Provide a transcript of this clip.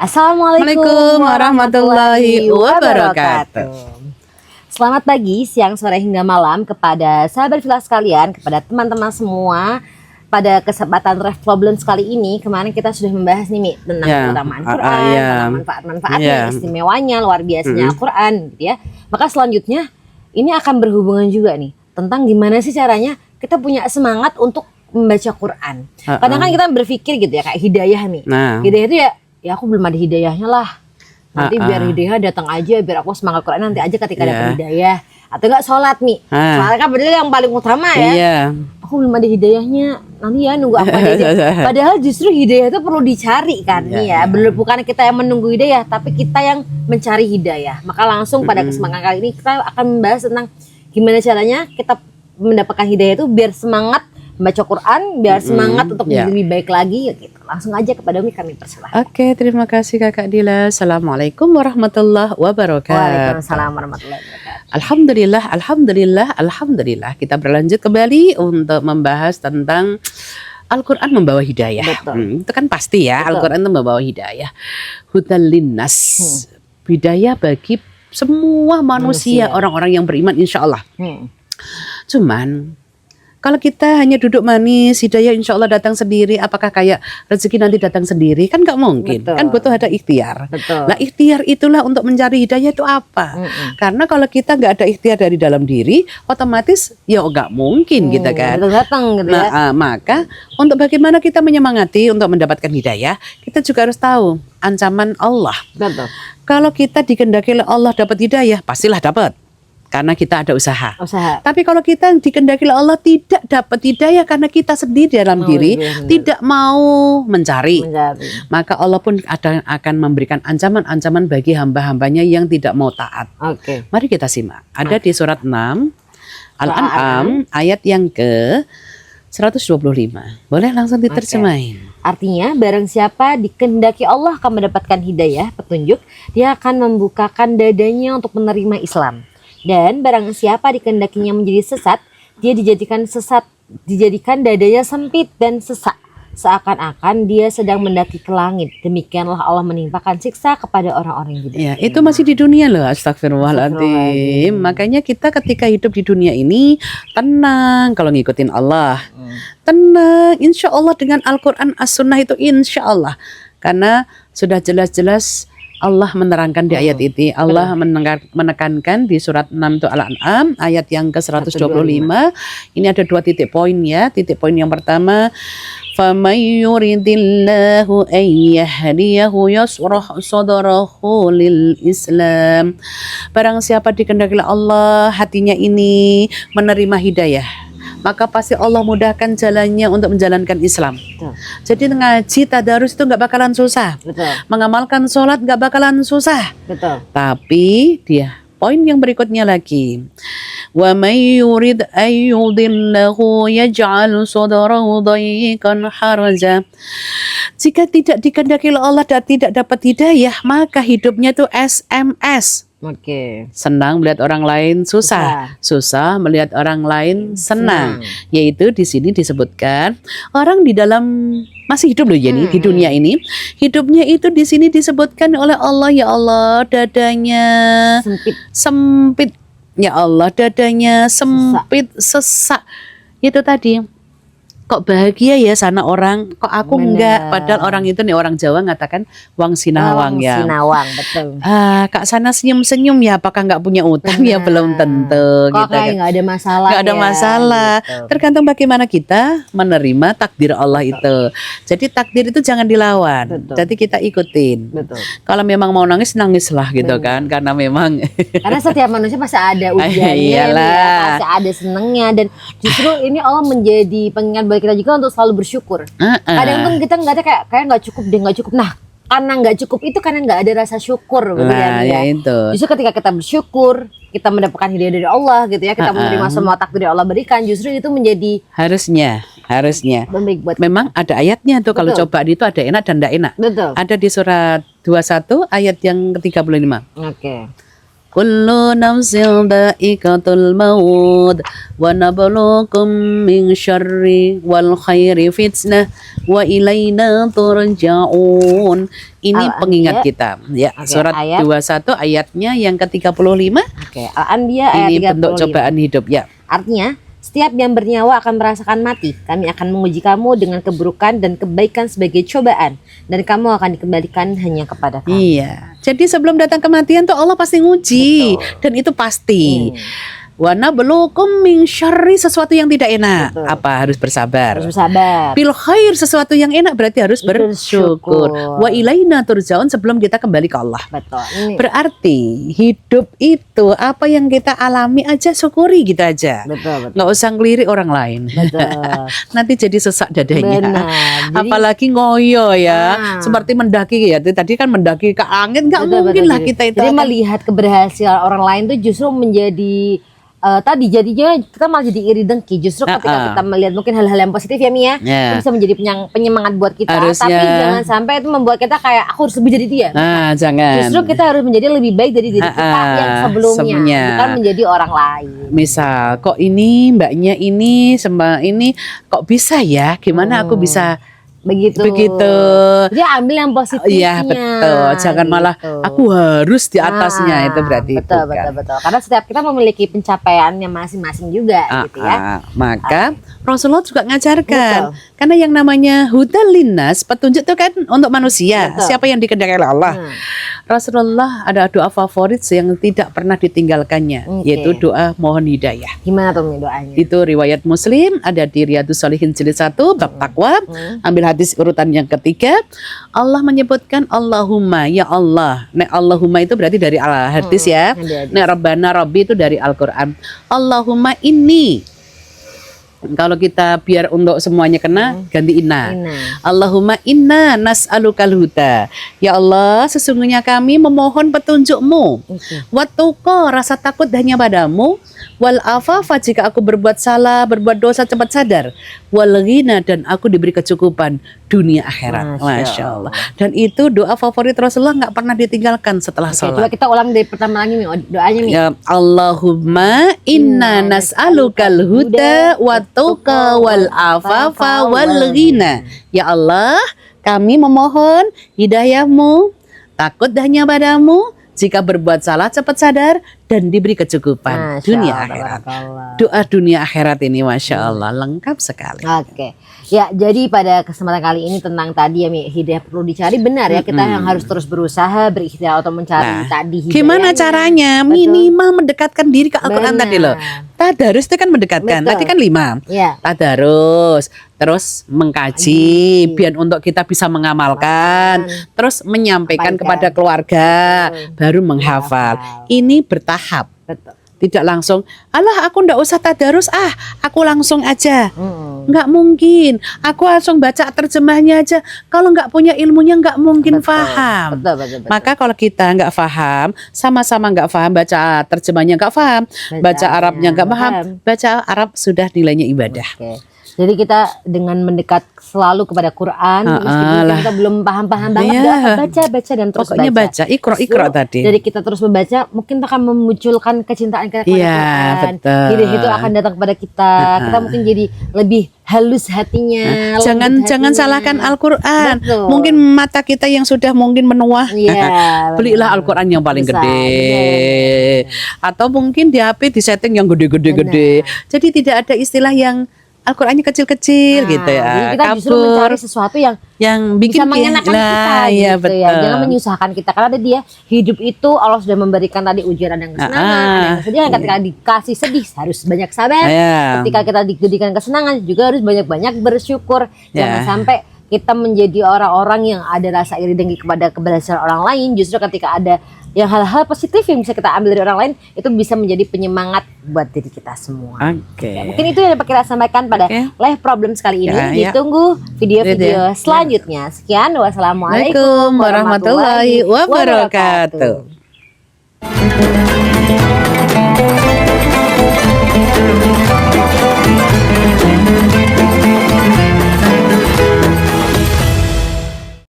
Assalamualaikum warahmatullahi wabarakatuh. Selamat pagi, siang, sore hingga malam kepada sahabat Villa sekalian, kepada teman-teman semua. Pada kesempatan Ref Problems kali ini, kemarin kita sudah membahas nih Mi, tentang keutamaan Quran, tentang manfaat-manfaatnya, istimewanya, luar biasanya Quran, gitu ya. Maka selanjutnya ini akan berhubungan juga nih tentang gimana sih caranya kita punya semangat untuk membaca Quran. Kadang kan kita berpikir gitu ya, kayak hidayah nih. Hidayah itu ya aku belum ada hidayahnya lah. Nanti biar hidayah datang aja, biar aku semangat Quran nanti aja ketika dapat hidayah. Atau enggak sholat Mi, sholat kan padahal yang paling utama ya. Aku belum ada hidayahnya, nanti ya nunggu apa hidayah. Padahal justru hidayah itu perlu dicari kan ya. Belum, bukan kita yang menunggu hidayah, tapi kita yang mencari hidayah. Maka langsung pada kesempatan kali ini kita akan membahas tentang gimana caranya kita mendapatkan hidayah itu biar semangat baca Quran, biar semangat untuk menjadi lebih baik lagi ya gitu. Langsung aja kepada Umi, kami persilahkan. Oke, terima kasih Kakak Dila. Assalamualaikum warahmatullahi wabarakatuh. Waalaikumsalam warahmatullahi wabarakatuh. Alhamdulillah. Kita berlanjut kembali untuk membahas tentang Al-Quran membawa hidayah. Itu kan pasti ya, Al-Quran itu membawa hidayah. Hudal linnas, hidayah bagi semua manusia. Orang-orang yang beriman insya Allah. Cuman kalau kita hanya duduk manis, hidayah insya Allah datang sendiri, apakah kayak rezeki nanti datang sendiri? Kan nggak mungkin, kan butuh ada ikhtiar. Nah ikhtiar itulah untuk mencari hidayah itu apa? Karena kalau kita nggak ada ikhtiar dari dalam diri, otomatis ya nggak mungkin gitu kan. Datang gitu ya. Maka untuk bagaimana kita menyemangati untuk mendapatkan hidayah, kita juga harus tahu ancaman Allah. Kalau kita dikehendaki oleh Allah dapat hidayah, pastilah dapat. Karena kita ada usaha. Tapi kalau kita dikehendaki oleh Allah tidak dapat hidayah karena kita sendiri dalam diri tidak mau mencari. Maka Allah pun akan memberikan ancaman-ancaman bagi hamba-hambanya yang tidak mau taat. Mari kita simak. Ada di surat 6 Al-An'am ayat yang ke 125. Boleh langsung diterjemahin. Artinya barang siapa dikehendaki Allah akan mendapatkan hidayah, petunjuk, dia akan membukakan dadanya untuk menerima Islam. Dan barang siapa dikehendakinya menjadi sesat, dia dijadikan dadanya sempit dan sesak, seakan-akan dia sedang mendaki ke langit. Demikianlah Allah menimpakan siksa kepada orang-orang yang tidak beriman. Itu masih di dunia loh, astagfirullahaladzim. Makanya kita ketika hidup di dunia ini tenang kalau ngikutin Allah. Tenang, insya Allah dengan Al-Quran As-Sunnah itu insya Allah. Karena sudah jelas-jelas Allah menerangkan di ayat ini. Allah menekankan di surat 6 itu Al-An'am ayat yang ke-125. Ini ada 2 titik poin ya. Titik poin yang pertama, فَمَنْ يُرِدِ اللَّهُ أَنْ يَهْدِيَهُ يَشْرَحْ صَدْرَهُ لِلْإِسْلَامِ. Barang siapa dikehendaki Allah hatinya ini menerima hidayah, maka pasti Allah mudahkan jalannya untuk menjalankan Islam. Jadi ngaji tadarus itu nggak bakalan susah. Mengamalkan sholat nggak bakalan susah. Tapi dia poin yang berikutnya lagi. Wa may yurid ay yudillahu yaj'al sadrahu dayyiqan haraja. Jika tidak dikehendaki Allah dan tidak dapat hidayah, maka hidupnya itu SMS. Senang melihat orang lain susah melihat orang lain senang. Yaitu di sini disebutkan orang di dalam masih hidup loh jadi di dunia ini hidupnya itu di sini disebutkan oleh Allah, ya Allah dadanya sempit ya Allah dadanya sempit sesak. Itu tadi. Kok bahagia ya sana orang, kok aku enggak. Padahal orang itu nih, orang Jawa ngatakan wang sinawang ya. Betul. Kak sana senyum-senyum ya, apakah enggak punya utang ya belum tentu. Kok gitu kayak enggak ada masalah. Enggak ada masalah. Gitu. Tergantung bagaimana kita menerima takdir Allah itu. Jadi takdir itu jangan dilawan. Jadi kita ikutin. Kalau memang mau nangis nangislah gitu kan, karena memang karena setiap manusia pasti ada ujiannya, pasti ada senengnya, dan justru ini Allah menjadi pengingat bagi kita juga untuk selalu bersyukur. Kadang tuh kita nggak ada kayak nggak cukup. Nah, karena nggak cukup itu karena nggak ada rasa syukur, Justru ketika kita bersyukur, kita mendapatkan hidayah dari Allah, gitu ya. Kita menerima semua takdir yang Allah berikan. Justru itu menjadi harusnya. Memang ada ayatnya tuh. Kalau coba itu ada enak dan tidak enak. Ada di surat 21 ayat yang ke-35. kullu nafsin dha'iqatul maut wa nabluukum min syarri wal khairi fitnah wa ilaina turja'un. Ini pengingat kita ya. Oke, Surat ayat. 21 ayatnya yang ke-35. Oke, Al-Anbiya ayat Ini bentuk 35. cobaan hidup ya. Artinya, setiap yang bernyawa akan merasakan mati. Kami akan menguji kamu dengan keburukan dan kebaikan sebagai cobaan. Dan kamu akan dikembalikan hanya kepada kami. Iya. Jadi sebelum datang kematian tuh Allah pasti nguji. Betul. Dan itu pasti. Hmm. Wa nabluukum min syarri, sesuatu yang tidak enak. Betul. Apa? Harus bersabar. Harus bersabar. Bil khair, sesuatu yang enak berarti harus bersyukur. Bersyukur. Wa ilaina turja'un, sebelum kita kembali ke Allah. Betul. Ini. Berarti hidup itu apa yang kita alami aja syukuri gitu aja. Betul. Nggak usah ngelirik orang lain. Betul. Nanti jadi sesak dadanya. Benar. Jadi- Apalagi ngoyo ya, Ah. seperti mendaki ya. Tadi kan mendaki ke angin, nggak Betul, mungkin betul. lah kita itu. Jadi akan- melihat keberhasilan orang lain tuh justru menjadi tadi jadinya kita malah jadi iri dengki. Justru ketika kita melihat mungkin hal-hal yang positif ya Mia, Ya. itu bisa menjadi penyemangat buat kita. Harusnya. Tapi jangan sampai itu membuat kita kayak aku harus lebih dari dia. Nah, jangan. Justru kita harus menjadi lebih baik dari diri kita yang sebelumnya, bukan menjadi orang lain. Misal, kok ini mbaknya ini sama ini kok bisa ya? Gimana aku bisa Begitu. Jadi ambil yang positifnya. Iya betul. Jangan malah gitu. aku harus di atasnya, itu berarti betul, bukan. betul. Karena setiap kita memiliki pencapaiannya masing-masing juga gitu ya. Maka Rasulullah juga ngajarkan. Betul. Karena yang namanya hudal linnas, petunjuk itu kan untuk manusia. Betul. Siapa yang dikehendaki oleh Allah. Rasulullah ada doa favorit yang tidak pernah ditinggalkannya, Oke. yaitu doa mohon hidayah. Gimana tuh Mi doanya? Itu riwayat Muslim, ada di Riyadhus Shalihin jilid 1 bab takwa. Ambil hadis urutan yang ketiga. Allah menyebutkan Allahumma, ya Allah. Nek Allahumma itu berarti dari hadis ya. Hadis. Nek Rabbana Rabbi itu dari Al-Qur'an. Allahumma inni. Kalau kita biar untuk semuanya kena, ganti inna. Allahumma inna nas'alukal huda. Ya Allah, sesungguhnya kami memohon petunjuk-Mu. Wattuqa, rasa takut hanya padamu. Wal afafa, jika aku berbuat salah, berbuat dosa cepat sadar. Wal ghina, dan aku diberi kecukupan dunia akhirat. Masya Allah. Dan itu doa favorit Rasulullah, nggak pernah ditinggalkan setelah Oke, coba sholat. kita ulang dari pertama lagi Mi, doanya Mi. Ya Allahumma inna nas'alukal huda wattuqa wal afafa wal ghina. Ya Allah, kami memohon hidayah-Mu, takut hanya padamu, jika berbuat salah cepat sadar, dan diberi kecukupan Masya dunia Allah, akhirat. tabarakallah. Doa dunia akhirat ini Masya Allah lengkap sekali. Oke. Ya, jadi pada kesempatan kali ini tentang tadi ya Mi, hidayah perlu dicari, benar ya, kita yang harus terus berusaha berikhtiar atau mencari tadi hidayahnya. Gimana caranya? Betul. Minimal mendekatkan diri ke Al-Quran Benar. tadi loh. Tadarus itu kan mendekatkan. Betul. Tadi kan 5. Ya. Tadarus, terus mengkaji, biar untuk kita bisa mengamalkan, terus menyampaikan Sampaikan. kepada keluarga, baru menghafal. Ini bertahap. Betul. Tidak langsung, alah aku ndak usah tadarus, aku langsung aja. Mm. Nggak mungkin. Aku langsung baca terjemahnya aja. Kalau nggak punya ilmunya nggak mungkin paham. Betul. Maka kalau kita nggak paham, sama-sama nggak paham, baca terjemahnya nggak paham, baca Arabnya nggak paham, baca Arab sudah nilainya ibadah. Oke. Jadi kita dengan mendekat selalu kepada Quran, meskipun kita belum paham-paham banget, Iya. baca dan terus Pokoknya baca, ikro Justru tadi. Dari kita terus membaca, mungkin akan memunculkan kecintaan kita kepada Iya, Quran. betul. Hidayah itu akan datang kepada kita. Kita mungkin jadi lebih halus hatinya. lembut Jangan hatinya. salahkan Al-Quran. Betul. Mungkin mata kita yang sudah mungkin menua. Iya, Belilah benar. Al-Quran yang paling Bisa, gede. benar. Atau mungkin di HP di setting yang gede-gede. Jadi tidak ada istilah yang Al-Qurannya kecil-kecil Nah, gitu ya. Jadi kita justru Kabur. mencari sesuatu yang yang bikin bisa mengenakan kita iya, gitu betul. ya, jangan menyusahkan kita, karena tadi dia hidup itu Allah sudah memberikan tadi ujian dan kesenangan, ada yang kesedihan. Ketika dikasih sedih harus banyak sabar, Iya. ketika kita diberikan kesenangan juga harus banyak-banyak bersyukur. Jangan Ya. sampai kita menjadi orang-orang yang ada rasa iri dengki kepada keberhasilan orang lain. Justru ketika ada yang hal-hal positif yang bisa kita ambil dari orang lain, itu bisa menjadi penyemangat buat diri kita semua. Oke. Ya, mungkin itu yang dapat kita sampaikan pada Oke. live problems kali ini. Ya, ya. Ditunggu video-video selanjutnya. Sekian, wassalamualaikum Waalaikumsalam warahmatullahi wabarakatuh.